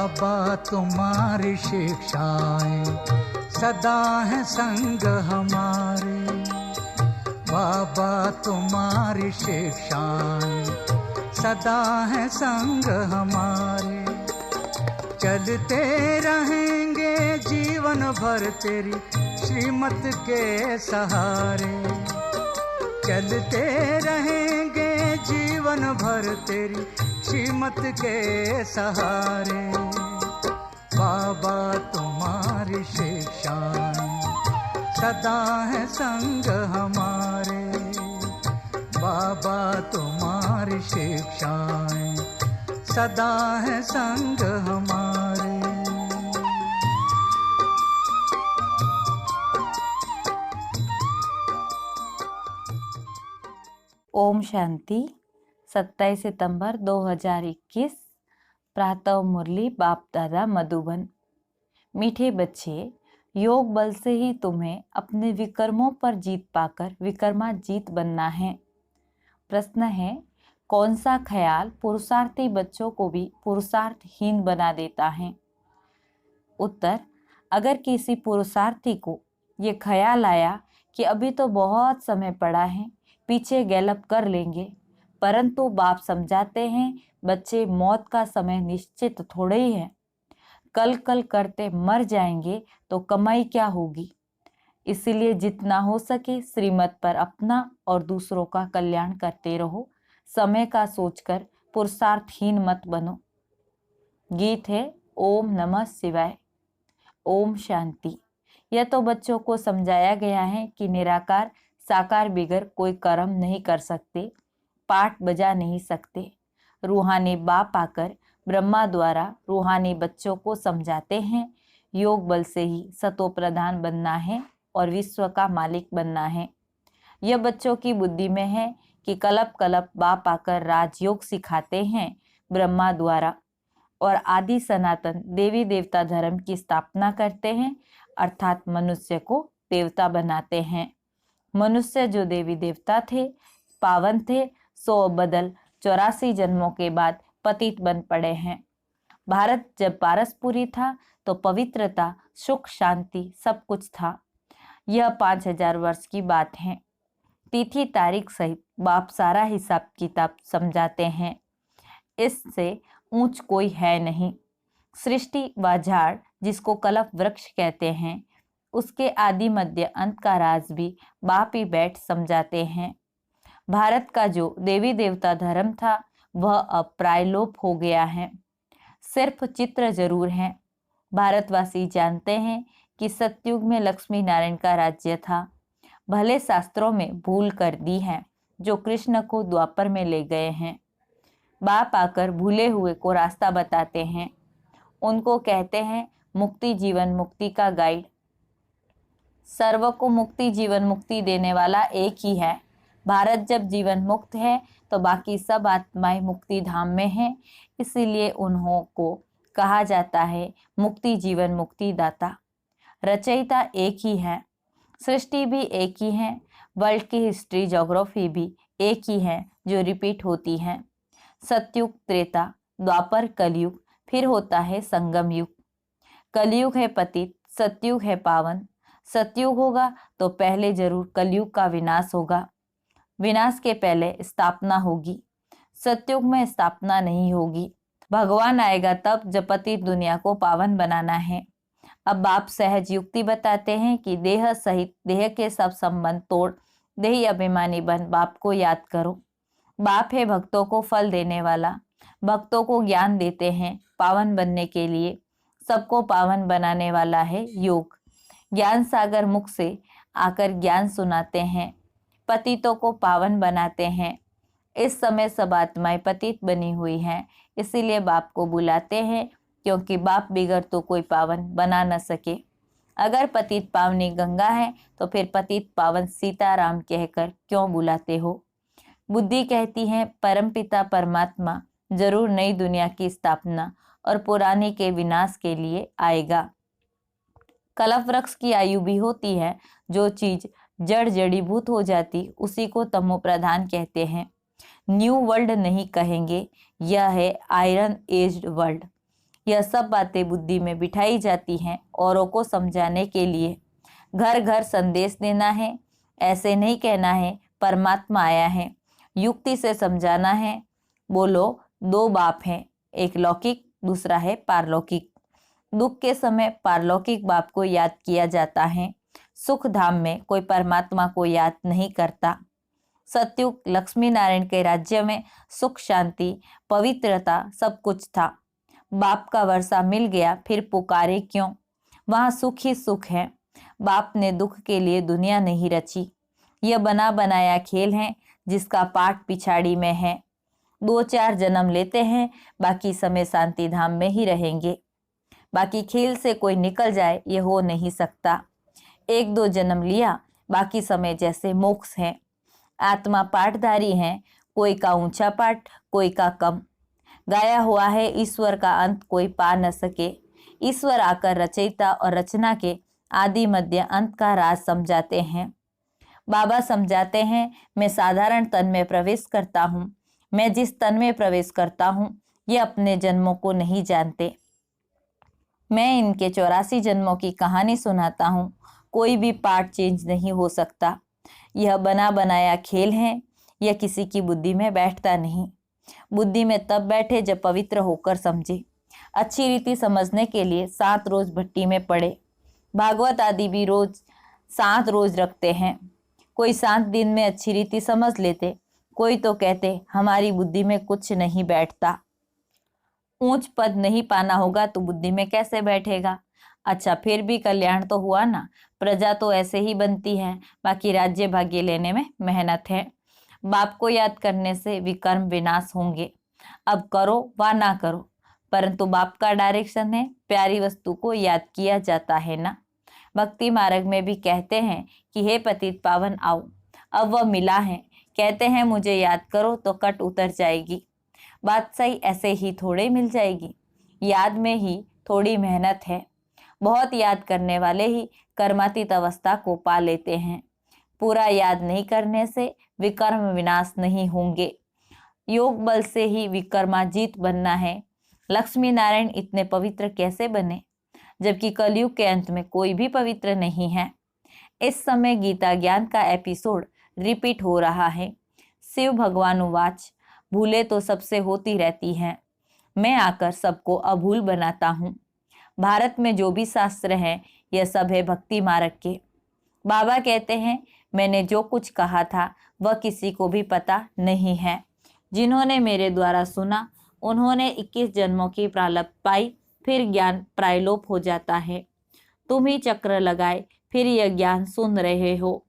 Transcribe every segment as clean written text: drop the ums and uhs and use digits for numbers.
बाबा तुम्हारी शिक्षाएं सदा है संग हमारे। बाबा तुम्हारी शिक्षाएं सदा है संग हमारे। चलते रहेंगे जीवन भर तेरी श्रीमत के सहारे। चलते रहेंगे जीवन भर तेरी श्रीमत के सहारे। बाबा तुम्हारी शिक्षाएं सदा है संग हमारे। बाबा तुम्हारी शिक्षाएं सदा है संग हमारे। ओम शांति। 27 सितंबर 2021 प्रातः मुरली बाप दादा मधुबन। मीठे बच्चे, योग बल से ही तुम्हें अपने विकर्मों पर जीत पाकर विकर्माजीत बनना है। प्रश्न है, कौन सा ख्याल पुरुषार्थी बच्चों को भी पुरुषार्थहीन बना देता है? उत्तर, अगर किसी पुरुषार्थी को ये ख्याल आया कि अभी तो बहुत समय पड़ा है, पीछे गैलप कर लेंगे, परंतु बाप समझाते हैं बच्चे, मौत का समय निश्चित थोड़े ही है। कल कल करते मर जाएंगे तो कमाई क्या होगी। इसीलिए जितना हो सके श्रीमत पर अपना और दूसरों का कल्याण करते रहो। समय का सोचकर पुरुषार्थहीन मत बनो। गीत है ओम नमः शिवाय। ओम शांति। यह तो बच्चों को समझाया गया है कि निराकार साकार बिगर कोई कर्म नहीं कर सकते, पाठ बजा नहीं सकते। रूहानी बाप आकर ब्रह्मा द्वारा रूहानी बच्चों को समझाते हैं योग बल से ही सतो प्रधान बनना है और विश्व का मालिक बनना है। यह बच्चों की बुद्धि में है कि कलप कलप बाप आकर राजयोग सिखाते हैं ब्रह्मा द्वारा और आदि सनातन देवी देवता धर्म की स्थापना करते हैं, अर्थात मनुष्य को देवता बनाते हैं। मनुष्य जो देवी देवता थे, पावन थे, सो बदल 84 जन्मों के बाद पतित बन पड़े हैं। भारत जब पारसपुरी था तो पवित्रता, सुख, शांति सब कुछ था। यह 5000 वर्ष की बात है। तिथि तारीख सहित बाप सारा हिसाब किताब समझाते हैं। इससे ऊंच कोई है नहीं। सृष्टि व झाड़ जिसको कल्प वृक्ष कहते हैं, उसके आदि मध्य अंत का राज भी बाप ही बैठ समझाते हैं। भारत का जो देवी देवता धर्म था वह अब प्रायलोप हो गया है। सिर्फ चित्र जरूर हैं। भारतवासी जानते हैं कि सतयुग में लक्ष्मी नारायण का राज्य था। भले शास्त्रों में भूल कर दी है जो कृष्ण को द्वापर में ले गए हैं। बाप आकर भूले हुए को रास्ता बताते हैं। उनको कहते हैं मुक्ति जीवन मुक्ति का गाइड। सर्व को मुक्ति जीवन मुक्ति देने वाला एक ही है। भारत जब जीवन मुक्त है तो बाकी सब आत्माएं मुक्ति धाम में हैं। इसीलिए उन्हों को कहा जाता है मुक्ति जीवन मुक्ति दाता। रचयिता एक ही है, सृष्टि भी एक ही है, वर्ल्ड की हिस्ट्री ज्योग्राफी भी एक ही है जो रिपीट होती है। सतयुग, त्रेता, द्वापर, कलयुग, फिर होता है संगम युग। कलयुग है पतित, सतयुग है पावन। सतयुग होगा तो पहले जरूर कलयुग का विनाश होगा। विनाश के पहले स्थापना होगी। सतयुग में स्थापना नहीं होगी। भगवान आएगा तब जब पतित दुनिया को पावन बनाना है। अब बाप सहज युक्ति बताते हैं कि देह सहित देह के सब संबंध तोड़ देही अभिमानी बन बाप को याद करो। बाप है भक्तों को फल देने वाला, भक्तों को ज्ञान देते हैं पावन बनने के लिए। सबको पावन बनाने वाला है योग। ज्ञान सागर मुख से आकर ज्ञान सुनाते हैं, पतितों को पावन बनाते हैं। इस समय सब आत्माएं पतित बनी हुई हैं, इसीलिए बाप को बुलाते हैं, क्योंकि बाप बिगड़ तो कोई पावन बना न सके। अगर पतित पावनी गंगा है तो फिर पतित पावन सीताराम कहकर क्यों बुलाते हो? बुद्धि कहती है परमपिता परमात्मा जरूर नई दुनिया की स्थापना और पुरानी के विनाश के लिए आएगा। कल्प वृक्ष की आयु भी होती है। जो चीज जड़ जड़ीभूत हो जाती उसी को तमो प्रधान कहते हैं। न्यू वर्ल्ड नहीं कहेंगे, यह है आयरन एज्ड वर्ल्ड। यह सब बातें बुद्धि में बिठाई जाती हैं औरों को समझाने के लिए। घर घर संदेश देना है, ऐसे नहीं कहना है परमात्मा आया है, युक्ति से समझाना है। बोलो दो बाप हैं, एक लौकिक दूसरा है पारलौकिक। दुख के समय पारलौकिक बाप को याद किया जाता है, सुख धाम में कोई परमात्मा को याद नहीं करता। सतयुग लक्ष्मी नारायण के राज्य में सुख शांति पवित्रता सब कुछ था। बाप का वर्षा मिल गया, फिर पुकारे क्यों? वहां सुख ही सुख है। बाप ने दुख के लिए दुनिया नहीं रची। यह बना बनाया खेल है जिसका पाठ पिछाड़ी में है। 2-4 जन्म लेते हैं, बाकी समय शांति धाम में ही रहेंगे। बाकी खेल से कोई निकल जाए ये हो नहीं सकता। 1-2 जन्म लिया, बाकी समय जैसे मोक्ष है। आत्मा पाठधारी है, कोई का ऊंचा पाठ कोई का कम। गाया हुआ है ईश्वर का अंत कोई पा न सके। ईश्वर आकर रचयिता और रचना के आदि मध्य अंत का राज समझाते हैं। बाबा समझाते हैं, मैं साधारण तन में प्रवेश करता हूँ। मैं जिस तन में प्रवेश करता हूँ ये अपने जन्मों को नहीं जानते। मैं इनके 84 जन्मों की कहानी सुनाता हूँ। कोई भी पार्ट चेंज नहीं हो सकता। यह बना बनाया खेल है, यह किसी की बुद्धि में बैठता नहीं। बुद्धि में तब बैठे जब पवित्र होकर समझे। अच्छी रीति समझने के लिए 7 रोज भट्टी में पड़े। भागवत आदि भी रोज 7 रोज रखते हैं। कोई 7 दिन में अच्छी रीति समझ लेते, कोई तो कहते हमारी बुद्धि में कुछ नहीं बैठता। ऊंच पद नहीं पाना होगा तो बुद्धि में कैसे बैठेगा? अच्छा, फिर भी कल्याण तो हुआ ना। प्रजा तो ऐसे ही बनती है, बाकी राज्य भाग्य लेने में मेहनत है। बाप को याद करने से विकर्म विनाश होंगे। अब करो व ना करो, परंतु बाप का डायरेक्शन है, प्यारी वस्तु को याद किया जाता है ना। भक्ति मार्ग में भी कहते हैं कि हे पतित पावन आओ। अब वह मिला है, कहते हैं मुझे याद करो तो कट उतर जाएगी। बात सही ऐसे ही थोड़े मिल जाएगी। याद में ही थोड़ी मेहनत है। बहुत याद करने वाले ही कर्मातीत अवस्था को पा लेते हैं। पूरा याद नहीं करने से विकर्म विनाश नहीं होंगे। योग बल से ही विकर्माजीत बनना है। लक्ष्मी नारायण इतने पवित्र कैसे बने, जबकि कलयुग के अंत में कोई भी पवित्र नहीं है। इस समय गीता ज्ञान का एपिसोड रिपीट हो रहा है। शिव भगवान उवाच, भूले तो सबसे होती रहती हैं, मैं आकर सबको अभूल बनाता हूँ। भारत में जो भी शास्त्र हैं यह सब है भक्ति मार्ग के। बाबा कहते हैं, मैंने जो कुछ कहा था वह किसी को भी पता नहीं है। जिन्होंने मेरे द्वारा सुना उन्होंने 21 जन्मों की प्रारब्ध पाई, फिर ज्ञान प्रायलोप हो जाता है। तुम ही चक्र लगाए फिर यह ज्ञान सुन रहे हो।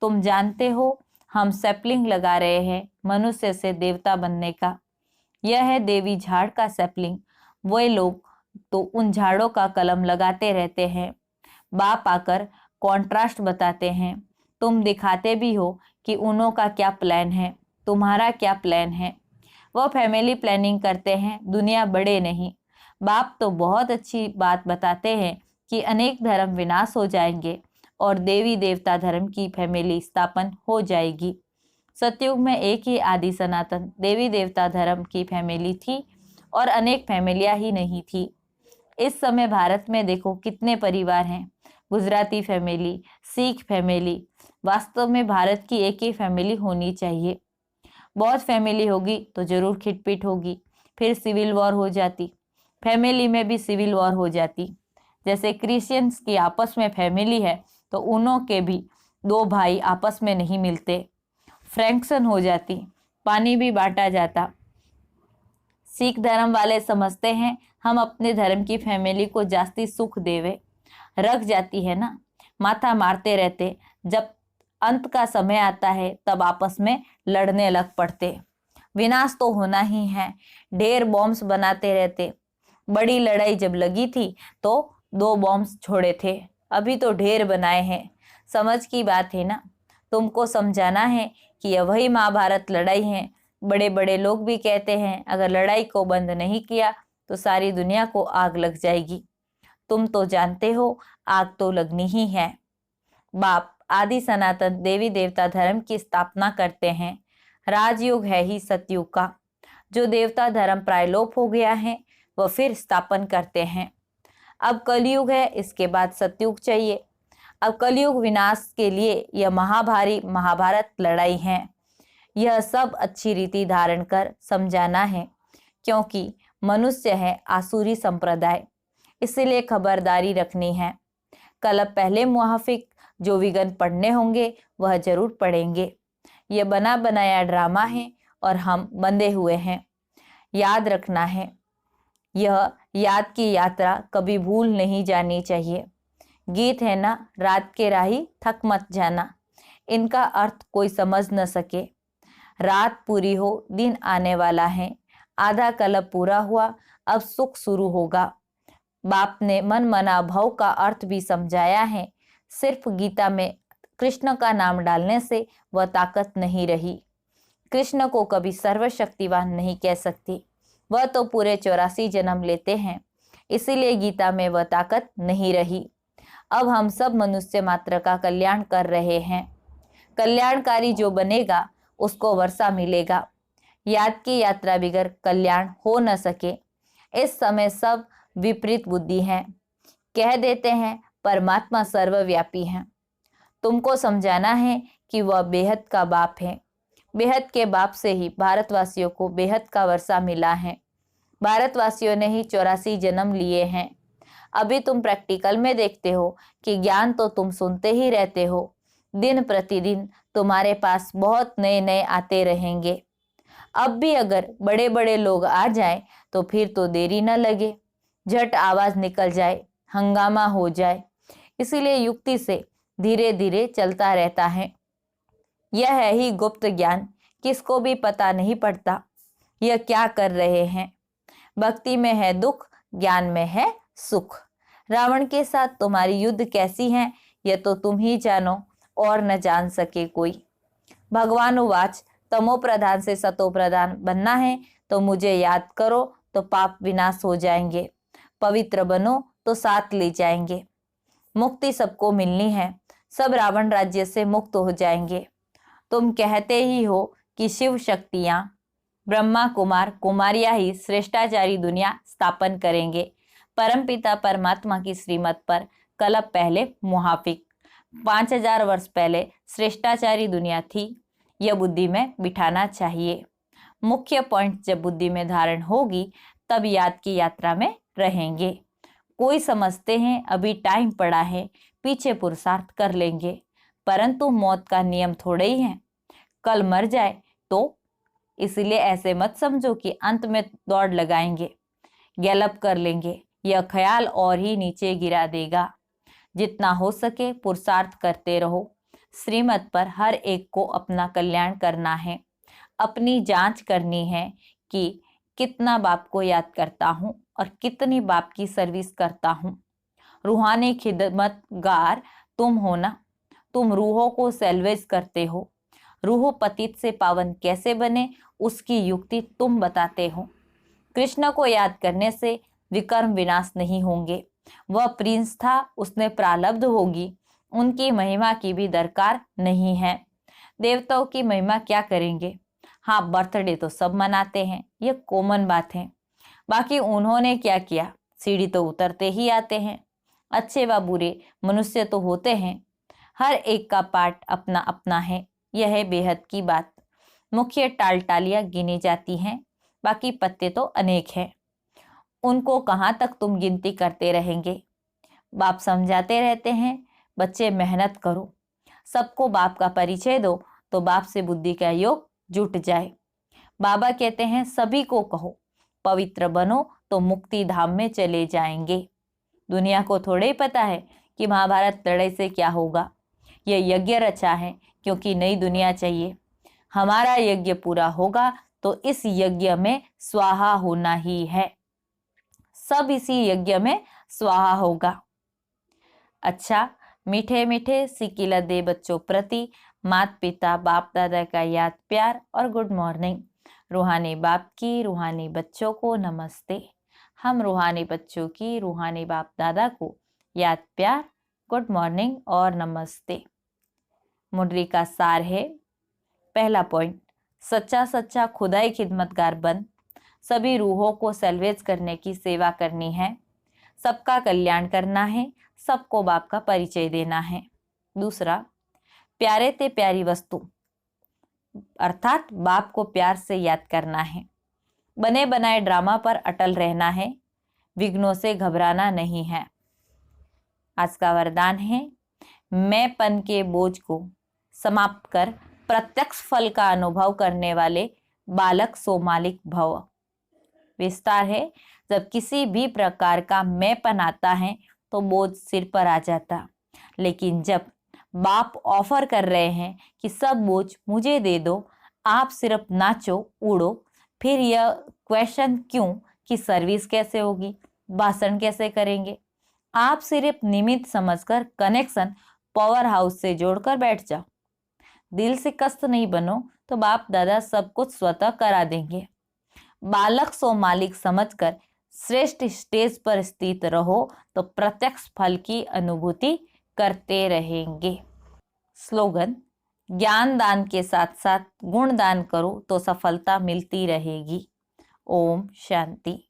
तुम जानते हो हम सैपलिंग लगा रहे हैं मनुष्य से देवता बनने का। यह है देवी झाड़ का सैपलिंग। वे लोग तो उन झाड़ों का कलम लगाते रहते हैं। बाप आकर कॉन्ट्रास्ट बताते हैं। तुम दिखाते भी हो कि उन्हों का क्या प्लान है, तुम्हारा क्या प्लान है। वह फैमिली प्लानिंग करते हैं, दुनिया बड़े नहीं। बाप तो बहुत अच्छी बात बताते हैं कि अनेक धर्म विनाश हो जाएंगे और देवी देवता धर्म की फैमिली स्थापन हो जाएगी। सतयुग में एक ही आदि सनातन देवी देवता धर्म की फैमिली थी और अनेक फैमिलियां ही नहीं थी। इस समय भारत में देखो कितने परिवार हैं। Gujarati family, Sikh family. वास्तव में भारत की एक ही फैमिली होनी चाहिए। बहुत फैमिली होगी तो जरूर खिटपिट होगी, फिर सिविल वॉर हो जाती। फैमिली में भी सिविल वॉर हो जाती। जैसे क्रिश्चियंस की आपस में फैमिली है तो उन्हों के भी 2 भाई आपस में नहीं मिलते, फ्रैंक्शन हो जाती, पानी भी बांटा जाता। सिख धर्म वाले समझते हैं हम अपने धर्म की फैमिली को जास्ती सुख देवे, रख जाती है ना, माथा मारते रहते। जब अंत का समय आता है तब आपस में लड़ने लग पड़ते। विनाश तो होना ही है, ढेर बॉम्ब्स बनाते रहते। बड़ी लड़ाई जब लगी थी तो 2 बॉम्ब्स छोड़े थे, अभी तो ढेर बनाए हैं। समझ की बात है ना। तुमको समझाना है कि यह वही महाभारत लड़ाई है। बड़े बड़े लोग भी कहते हैं अगर लड़ाई को बंद नहीं किया तो सारी दुनिया को आग लग जाएगी। तुम तो जानते हो आग तो लगनी ही है। बाप आदि सनातन देवी देवता धर्म की स्थापना करते हैं। राजयुग है ही सतयुग का। जो देवता धर्म प्रायलोप हो गया है वह फिर स्थापन करते हैं। अब कलयुग है, इसके बाद सतयुग चाहिए। अब कलयुग विनाश के लिए यह महाभारी महाभारत लड़ाई है। यह सब अच्छी रीति धारण कर समझाना है, क्योंकि मनुष्य है आसुरी संप्रदाय, इसलिए खबरदारी रखनी है। कल पहले मुहाफिक जो विघन पढ़ने होंगे वह जरूर पढ़ेंगे। यह बना बनाया ड्रामा है और हम बंधे हुए हैं। याद रखना है, यह याद की यात्रा कभी भूल नहीं जानी चाहिए। गीत है ना, रात के राही थक मत जाना, इनका अर्थ कोई समझ न सके। रात पूरी हो, दिन आने वाला है, आधा कल्प पूरा हुआ, अब सुख शुरू होगा। बाप ने मन मना भव का अर्थ भी समझाया है। सिर्फ गीता में कृष्ण का नाम डालने से वह ताकत नहीं रही। कृष्ण को कभी सर्वशक्तिवान नहीं कह सकती, वह तो पूरे 84 जन्म लेते हैं, इसीलिए गीता में वह ताकत नहीं रही। अब हम सब मनुष्य मात्र का कल्याण कर रहे हैं। कल्याणकारी जो बनेगा उसको वर्षा मिलेगा। याद की यात्रा बिगर कल्याण हो न सके। इस समय सब विपरीत बुद्धि है, कह देते हैं परमात्मा सर्वव्यापी है। तुमको समझाना है कि वह बेहद का बाप है। बेहद के बाप से ही भारतवासियों को बेहद का वर्षा मिला है। भारतवासियों ने ही 84 जन्म लिए हैं। अभी तुम प्रैक्टिकल में देखते हो कि ज्ञान तो तुम सुनते ही रहते हो। दिन प्रतिदिन तुम्हारे पास बहुत नए नए आते रहेंगे। अब भी अगर बड़े बड़े लोग आ जाएं तो फिर तो देरी न लगे, झट आवाज निकल जाए, हंगामा हो जाए। इसीलिए युक्ति से धीरे धीरे चलता रहता है। यह है ही गुप्त ज्ञान, किसको भी पता नहीं पड़ता यह क्या कर रहे हैं। भक्ति में है दुख, ज्ञान में है सुख। रावण के साथ तुम्हारी युद्ध कैसी है यह तो तुम ही जानो और न जान सके कोई। भगवान उवाच, तमो प्रधान से सतो प्रधान बनना है तो मुझे याद करो तो पाप विनाश हो जाएंगे, पवित्र बनो तो साथ ले जाएंगे। मुक्ति सबको मिलनी है, सब रावण राज्य से मुक्त हो जाएंगे। तुम कहते ही हो कि शिव शक्तियां ब्रह्मा कुमार कुमारियां ही श्रेष्ठाचारी दुनिया स्थापन करेंगे। परमपिता परमात्मा की श्रीमत पर कल्प पहले मुहाफिक, 5000 वर्ष पहले श्रेष्ठाचारी दुनिया थी। यह बुद्धि में बिठाना चाहिए। मुख्य पॉइंट जब बुद्धि में धारण होगी तब याद की यात्रा में रहेंगे। कोई समझते हैं अभी टाइम पड़ा है, पीछे पुरुषार्थ कर लेंगे, परंतु मौत का नियम थोड़े ही है, कल मर जाए तो। इसलिए ऐसे मत समझो कि अंत में दौड़ लगाएंगे, गैलप कर लेंगे, यह ख्याल और ही नीचे गिरा देगा। जितना हो सके पुरुषार्थ करते रहो। श्रीमत पर हर एक को अपना कल्याण करना है, अपनी जांच करनी है कि कितना बाप को याद करता हूँ और कितनी बाप की सर्विस करता हूँ। रूहानी खिदमतगार तुम हो ना, तुम रूहों को सेल्वेज करते हो। रूह पतित से पावन कैसे बने उसकी युक्ति तुम बताते हो। कृष्ण को याद करने से विकर्म विनाश नहीं होंगे। वह प्रिंस था, उसने प्रारब्ध होगी, उनकी महिमा की भी दरकार नहीं है। देवताओं की महिमा क्या करेंगे? हाँ, बर्थडे तो सब मनाते हैं, यह कॉमन बात है। बाकी उन्होंने क्या किया? सीढ़ी तो उतरते ही आते हैं। अच्छे व बुरे मनुष्य तो होते हैं, हर एक का पार्ट अपना अपना है। यह है बेहद की बात। मुख्य टालियां गिनी जाती हैं, बाकी पत्ते तो अनेक हैं। उनको कहाँ तक तुम गिनती करते रहेंगे? बाप समझाते रहते हैं, बच्चे मेहनत करो, सबको बाप का परिचय दो तो बाप से बुद्धि का योग जुट जाए। बाबा कहते हैं सभी को कहो पवित्र बनो तो मुक्ति धाम में चले जाएंगे। दुनिया को थोड़े ही पता है कि महाभारत लड़ाई से क्या होगा। यह यज्ञ रचा है क्योंकि नई दुनिया चाहिए। हमारा यज्ञ पूरा होगा तो इस यज्ञ में स्वाहा होना ही है, सब इसी यज्ञ में स्वाहा होगा। अच्छा, मीठे मीठे सिकिला दे बच्चों प्रति माता पिता बाप दादा का याद प्यार और गुड मॉर्निंग। रूहानी बाप की रूहानी बच्चों को नमस्ते। हम रूहानी बच्चों की रूहानी बाप दादा को याद प्यार, गुड मॉर्निंग और नमस्ते। मुद्री का सार है। पहला पॉइंट, सच्चा सच्चा खुदाई खिदमतगार बन। सभी रूहों को सैल्वेज करने की सेवा करनी है, सबका कल्याण करना है, सबको बाप का परिचय देना है। दूसरा, प्यारे ते प्यारी वस्तु अर्थात बाप को प्यार से याद करना है। बने बनाए ड्रामा पर अटल रहना है, विघ्नों से घबराना नहीं है। आज का वरदान है, मैंपन के बोझ को समाप्त कर प्रत्यक्ष फल का अनुभव करने वाले बालक सो मालिक भव। विस्तार है, जब किसी भी प्रकार का मैंपन आता है तो बोझ सिर पर आ जाता, लेकिन जब बाप ऑफर कर रहे हैं कि सब बोझ मुझे दे दो, आप सिर्फ नाचो उड़ो, फिर यह क्वेश्चन क्यों कि सर्विस कैसे होगी, भाषण कैसे करेंगे। आप सिर्फ निमित्त समझकर कनेक्शन पावर हाउस से जोड़कर बैठ जाओ। दिल से कष्ट नहीं बनो तो बाप दादा सब कुछ स्वतः करा देंगे। बालक सो मालिक समझकर श्रेष्ठ स्टेज पर स्थित रहो तो प्रत्यक्ष फल की अनुभूति करते रहेंगे। स्लोगन, ज्ञान दान के साथ साथ गुण दान करो तो सफलता मिलती रहेगी। ओम शांति।